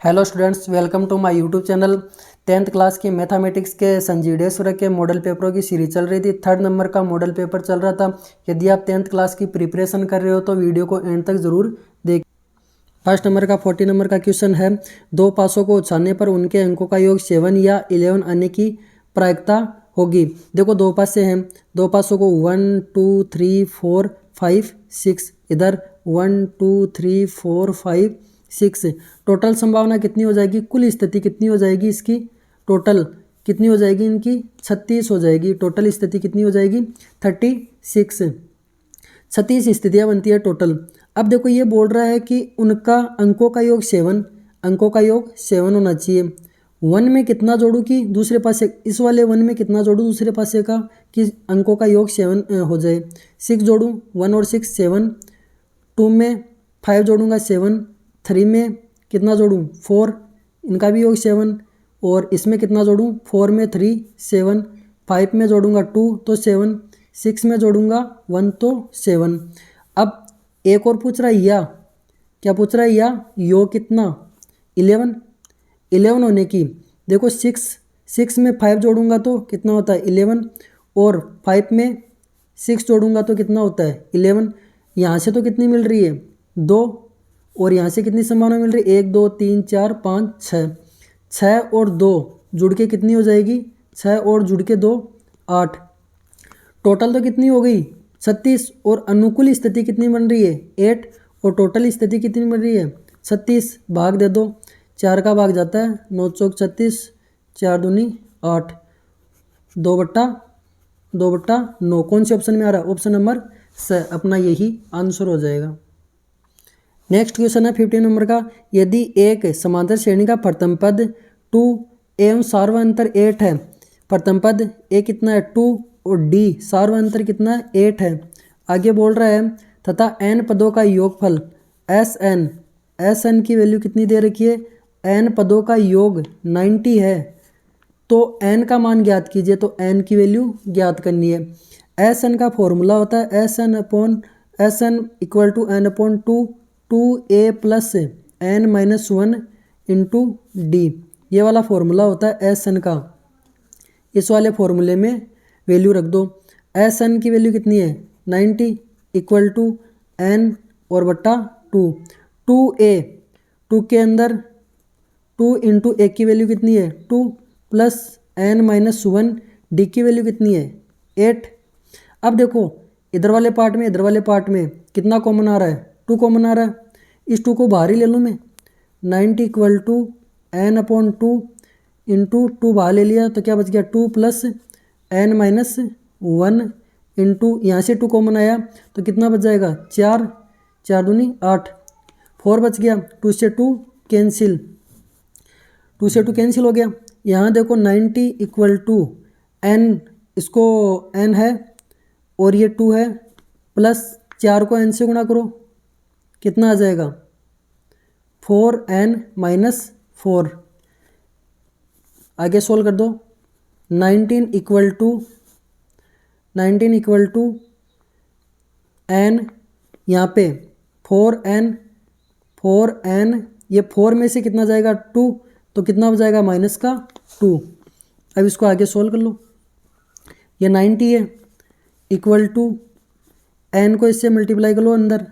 Hello students, welcome to my YouTube channel. 10th class की mathematics के संजीडेश्वर के मॉडल पेपरों की सीरीज चल रही थी। 3rd नंबर का मॉडल पेपर चल रहा था। यदि आप 10th क्लास की प्रिपरेशन कर रहे हो तो वीडियो को एंड तक ज़रूर देखें। फर्स्ट नंबर का 40 नंबर का क्वेश्चन है, दो पासों को उछालने पर उनके अंकों का योग 7 या 11 आने की प्रायिकता होगी। देखो दो पासे हैं, दो पासों को 1 2 3 4 5 6, इधर 1 2 3 4 5 6। टोटल संभावना कितनी हो जाएगी, कुल स्थिति कितनी हो जाएगी इसकी, टोटल कितनी हो जाएगी इनकी 36 हो जाएगी। टोटल स्थिति कितनी हो जाएगी 36, 36 स्थितियाँ बनती है टोटल। अब देखो ये बोल रहा है कि उनका अंकों का योग 7, अंकों का योग 7 होना चाहिए। 1 में कितना जोड़ूँ कि दूसरे पासे, इस वाले 1 में कितना जोड़ूँ दूसरे पासे का कि अंकों का योग 7 हो जाए। 6 जोड़ूँ, 1 और 6 7, 2 में 5 जोड़ूंगा 7, 3 में कितना जोड़ूँ 4, इनका भी योग 7, और इसमें कितना जोड़ूँ 4 में 3 7, 5 में जोड़ूंगा 2 तो 7, 6 में जोड़ूंगा 1 तो 7। अब एक और पूछ रहा है या, क्या पूछ रहा है या योग कितना 11 होने की। देखो 6 में 5 जोड़ूंगा तो कितना होता है 11, और 5 में 6 जोड़ूंगा तो कितना होता है 11। यहाँ से तो कितनी मिल रही है 2, और यहाँ से कितनी संभावना मिल रही है 1 2 3 4 5 6, 6 और 2 जुड़ के कितनी हो जाएगी 6 और जुड़ के 2 8। टोटल तो कितनी हो गई 36, और अनुकूल स्थिति कितनी बन रही है 8, और टोटल स्थिति कितनी बन रही है 36। भाग दे दो, 4 का भाग जाता है 9 चौक 36, 4 दूनी 8, 2/9। कौन से ऑप्शन में आ रहा है, ऑप्शन नंबर स, अपना यही आंसर हो जाएगा। नेक्स्ट क्वेश्चन है 15 नंबर का, यदि एक समांतर श्रेणी का प्रथम पद 2 एवं सार्वंतर 8 है, प्रथम पद ए कितना है 2 और डी सार्वंतर कितना है 8 है। आगे बोल रहा है तथा n पदों का योगफल एस एन की वैल्यू कितनी दे रखी है, n पदों का योग 90 है, तो n का मान ज्ञात कीजिए। तो n की वैल्यू ज्ञात करनी है। एस एन का फॉर्मूला होता है S N equal to N upon 2a plus n-1 into D, ये वाला फॉर्मूला होता है एस एन का। इस वाले फॉर्मूले में वैल्यू रख दो। एस एन की वैल्यू कितनी है 90 इक्वल टू n और बट्टा 2, 2a, 2 के अंदर 2 इंटू ए की वैल्यू कितनी है 2 प्लस n-1, डी की वैल्यू कितनी है 8। अब देखो इधर वाले पार्ट में इधर वाले पार्ट में कितना कॉमन आ रहा है 2 कॉमन आ रहा है। इस 2 को बाहर ही ले लूँ मैं। 90 equal to n upon 2 into 2 बाहर ले लिया तो क्या बच गया 2 प्लस n-1 इंटू, यहाँ से 2 कॉमन आया तो कितना बच जाएगा 4, 4 दूनी 8, 4 बच गया। 2 से 2 कैंसिल, 2 से 2 कैंसिल हो गया। यहाँ देखो 90 इक्वल टू n, इसको n है और ये 2 है, प्लस 4 को n से गुणा करो कितना आ जाएगा 4n-4। आगे सोल्व कर दो। 19 इक्वल टू n, यहाँ पे 4n, ये 4 में से कितना जाएगा 2, तो कितना हो जाएगा -2। अब इसको आगे सोल्व कर लो। ये 90 है इक्वल टू n को इससे मल्टीप्लाई कर लो अंदर,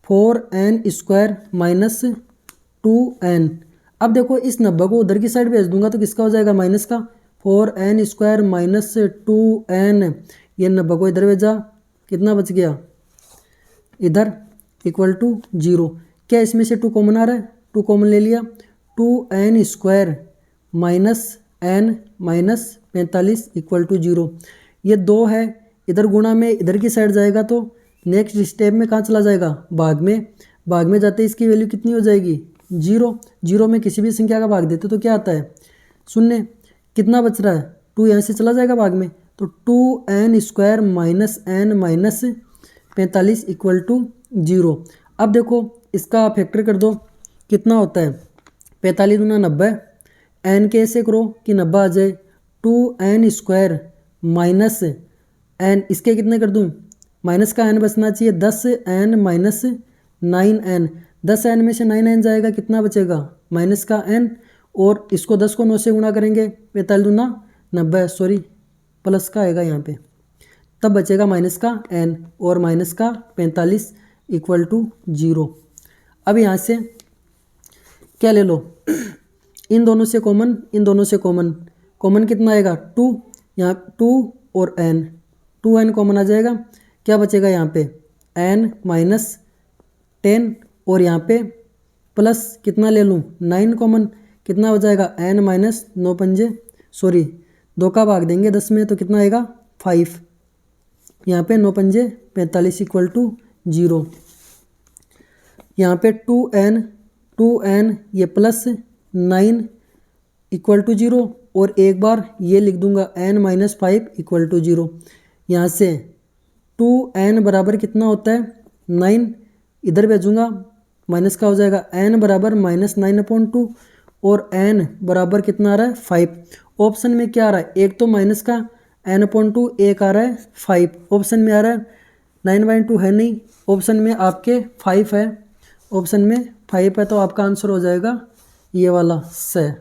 4n² -2n। अब देखो इस 90 को उधर की साइड भेज दूंगा तो किसका हो जाएगा माइनस का, 4n² -2n। ये 90 को इधर भेजा, कितना बच गया इधर इक्वल टू 0। क्या इसमें से 2 कॉमन आ रहा है, 2 कॉमन ले लिया, 2n² -n-45 इक्वल टू 0। ये 2 है, इधर गुणा में इधर की साइड जाएगा तो नेक्स्ट स्टेप में कहाँ चला जाएगा भाग में, भाग में जाते इसकी वैल्यू कितनी हो जाएगी 0। 0 में किसी भी संख्या का भाग देते तो क्या आता है 0। कितना बच रहा है 2, यहाँ से चला जाएगा भाग में तो 2n² -n-45 इक्वल टू 0। अब देखो इसका फैक्टर कर दो, कितना होता है 45 दूना 90, n के ऐसे करो कि 90 आ जाए, 2n² -n, इसके कितने कर दूँ, माइनस का n बचना चाहिए 10n -9n, 10n में से 9n जाएगा, कितना बचेगा माइनस का n, और इसको 10 को 9 से गुणा करेंगे 45 दूना 90, सॉरी प्लस का आएगा यहाँ पे, तब बचेगा माइनस का n और माइनस का 45 इक्वल टू 0। अब यहाँ से क्या ले लो, इन दोनों से कॉमन, इन दोनों से कॉमन, कॉमन कितना आएगा 2, यहाँ 2 और n, 2n कॉमन आ जाएगा, क्या बचेगा यहाँ पे n माइनस 10 और यहाँ पे प्लस कितना ले लूँ 9 कॉमन, कितना हो जाएगा n माइनस 9 पंजे, सॉरी 2 का भाग देंगे 10 में तो कितना आएगा 5, यहाँ पे 9 पंजे 45 इक्वल टू 0। यहाँ पे 2n ये प्लस 9 इक्वल टू 0, और एक बार ये लिख दूंगा n माइनस 5 इक्वल टू 0। यहाँ से 2n बराबर कितना होता है 9, इधर भेजूंगा माइनस का हो जाएगा n बराबर माइनस 9/2, और n बराबर कितना आ रहा है 5। ऑप्शन में क्या आ रहा है, एक तो माइनस का n/2, एक आ रहा है 5, ऑप्शन में आ रहा है 9/2 है नहीं, ऑप्शन में आपके 5 है, ऑप्शन में 5 है, तो आपका आंसर हो जाएगा ये वाला से।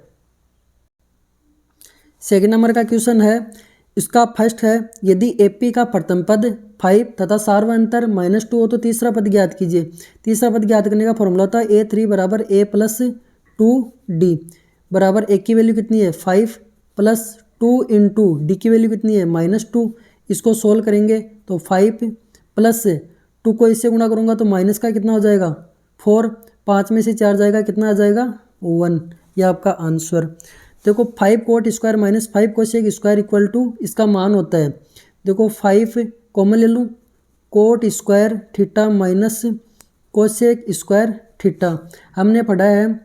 सेकेंड नंबर का क्वेश्चन है, इसका फर्स्ट है यदि एपी का प्रथम पद 5 तथा सार्वअंतर -2 हो तो तीसरा पद ज्ञात कीजिए। तीसरा पद ज्ञात करने का फॉर्मूला होता है A3 बराबर A प्लस 2D बराबर A की वैल्यू कितनी है 5 प्लस 2 इंटू D की वैल्यू कितनी है -2। इसको सोल्व करेंगे तो 5 प्लस 2 को इससे गुणा करूँगा तो माइनस का कितना हो जाएगा 4, 5 में से 4 जाएगा, कितना आ जाएगा 1, यह आपका आंसर। देखो 5 cot square minus 5 cosec square equal to इसका मान होता है, देखो 5 कॉमन ले लूँ, cot square theta minus cosec square theta. हमने पढ़ा है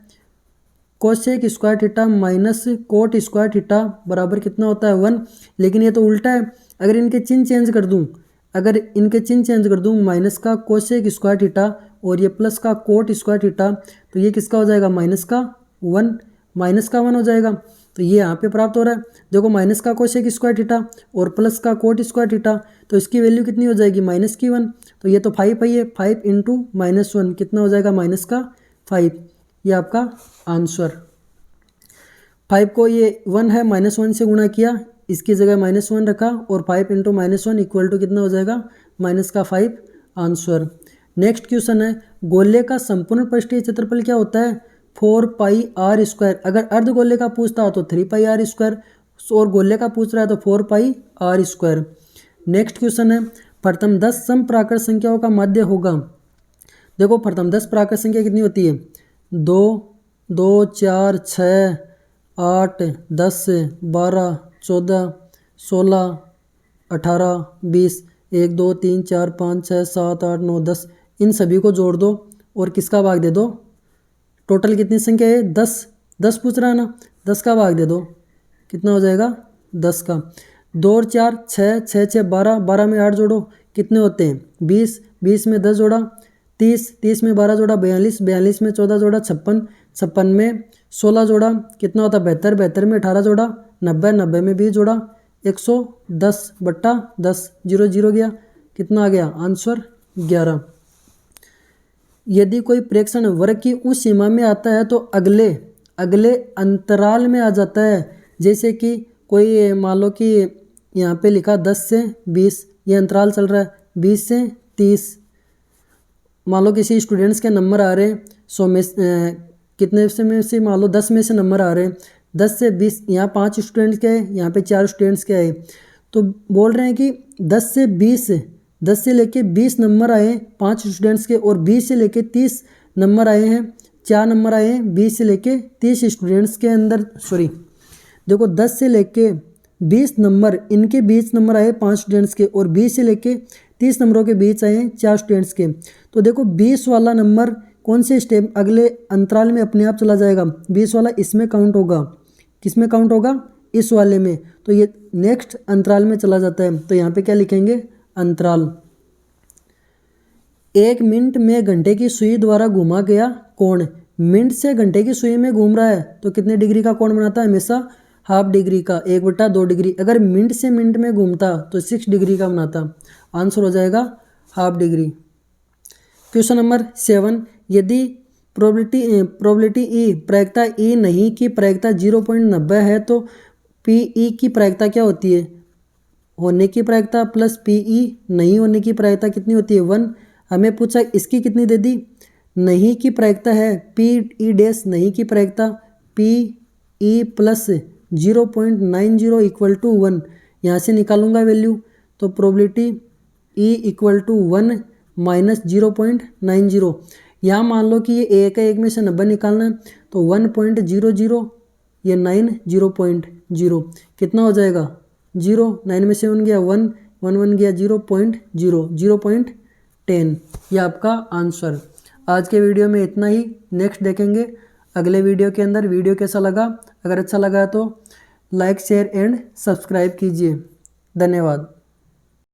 cosec square theta minus cot square theta बराबर कितना होता है 1, लेकिन ये तो उल्टा है। अगर इनके चिन्ह चेंज कर दूँ, अगर इनके चिन्ह चेंज कर दूँ, माइनस का कोसेक स्क्वायर थीटा और ये प्लस का कोट स्क्वायर थीटा, तो ये किसका हो जाएगा माइनस का 1, माइनस का 1 हो जाएगा। तो ये यहाँ पे प्राप्त हो रहा है, देखो माइनस का कोसेक स्क्वायर थीटा और प्लस का कोट स्क्वायर थीटा, तो इसकी वैल्यू कितनी हो जाएगी माइनस की 1। तो ये तो 5 है, ये 5 इंटू -1 कितना हो जाएगा माइनस का 5, ये आपका आंसर। 5 को ये 1 है -1 से गुणा किया, इसकी जगह -1 रखा और 5 इंटू -1 इक्वल टू कितना हो जाएगा माइनस का 5, आंसर। नेक्स्ट क्वेश्चन है, गोले का संपूर्ण पृष्ठीय क्षेत्रफल क्या होता है 4πr²। अगर अर्धगोले का पूछता हो तो 3πr², और गोले का पूछ रहा है तो 4πr²। नेक्स्ट क्वेश्चन है, प्रथम 10 समप्राकृत संख्याओं का माध्य होगा। देखो प्रथम 10 प्राकृत संख्या कितनी होती है 2, 2, 4, 6, 8, 10, 12, 14, 16, 18, 20, 1, 2, 3, 4, 5, 6, 7, 8, 9, 10, इन सभी को जोड़ दो और किसका भाग दे दो, टोटल कितनी संख्या है 10, 10 पूछ रहा है ना, 10 का भाग दे दो, कितना हो जाएगा 10 का। 2 और 4 6, 6 6 12, 12 में 8 जोड़ो कितने होते हैं 20, 20 में 10 जोड़ा 30, 30 में 12 जोड़ा 42, 42 में 14 जोड़ा 56, 56 में 16 जोड़ा कितना होता है 72, 72 में 18 जोड़ा 90, 90 में 20 जोड़ा 110/10, 0 0 गया, कितना आ गया आंसर 11। यदि कोई प्रेक्षण वर्ग की उस सीमा में आता है तो अगले अंतराल में आ जाता है। जैसे कि कोई मान लो कि यहाँ पे लिखा 10 से 20, ये अंतराल चल रहा है 20 से 30। मान लो किसी स्टूडेंट्स के नंबर आ रहे हैं 100 में कितने से मान लो 10 में से नंबर आ रहे हैं 10 से 20, यहाँ 5 स्टूडेंट्स के हैं, यहाँ पे 4 स्टूडेंट्स के आए, तो बोल रहे हैं कि 10 से 20, 10 से लेके 20 नंबर आए हैं 5 स्टूडेंट्स के, और 20 से लेके 30 नंबर आए हैं 4 नंबर आए हैं 20 से लेके 30 स्टूडेंट्स के अंदर, सॉरी देखो 10 से लेके 20 नंबर इनके 20 नंबर आए 5 स्टूडेंट्स के, और 20 से लेके 30 नंबरों के बीच आए हैं 4 स्टूडेंट्स के। तो देखो 20 वाला नंबर कौन से स्टेप अगले अंतराल में अपने आप चला जाएगा, 20 वाला इसमें काउंट होगा, किस में काउंट होगा इस वाले में, तो ये नेक्स्ट अंतराल में चला जाता है। तो यहाँ पे क्या लिखेंगे अंतराल। 1 मिनट में घंटे की सुई द्वारा घुमा गया कोण, मिनट से घंटे की सुई में घूम रहा है तो कितने डिग्री का कोण बनाता है हमेशा हाफ डिग्री का, 1/2 डिग्री। अगर मिनट से मिनट में घूमता तो 6 डिग्री का बनाता, आंसर हो जाएगा हाफ डिग्री। क्वेश्चन नंबर 7, यदि प्रोबेबिलिटी ई, प्रायिकता ई नहीं की प्रायिकता 0.90 है, तो पी ई की प्रायिकता क्या होती है, होने की प्रायिकता प्लस पी ई नहीं होने की प्रायिकता कितनी होती है 1। हमें पूछा इसकी कितनी दे दी, नहीं की प्रायिकता है पी ई डैश नहीं की प्रायिकता P E plus 0.90 equal to 1। यहाँ से निकालूंगा वैल्यू, तो probability E equal to 1 minus 0.90। यहाँ मान लो कि ये एक है, एक में से 90 निकालना है, तो 1.00 ये 9 0.0 कितना हो जाएगा 0, 9 में से 1 गया 1, 1 गया 0.0, 0.10। ये आपका आंसर। आज के वीडियो में इतना ही, नेक्स्ट देखेंगे अगले वीडियो के अंदर। वीडियो कैसा लगा, अगर अच्छा लगा तो लाइक शेयर एंड सब्सक्राइब कीजिए। धन्यवाद।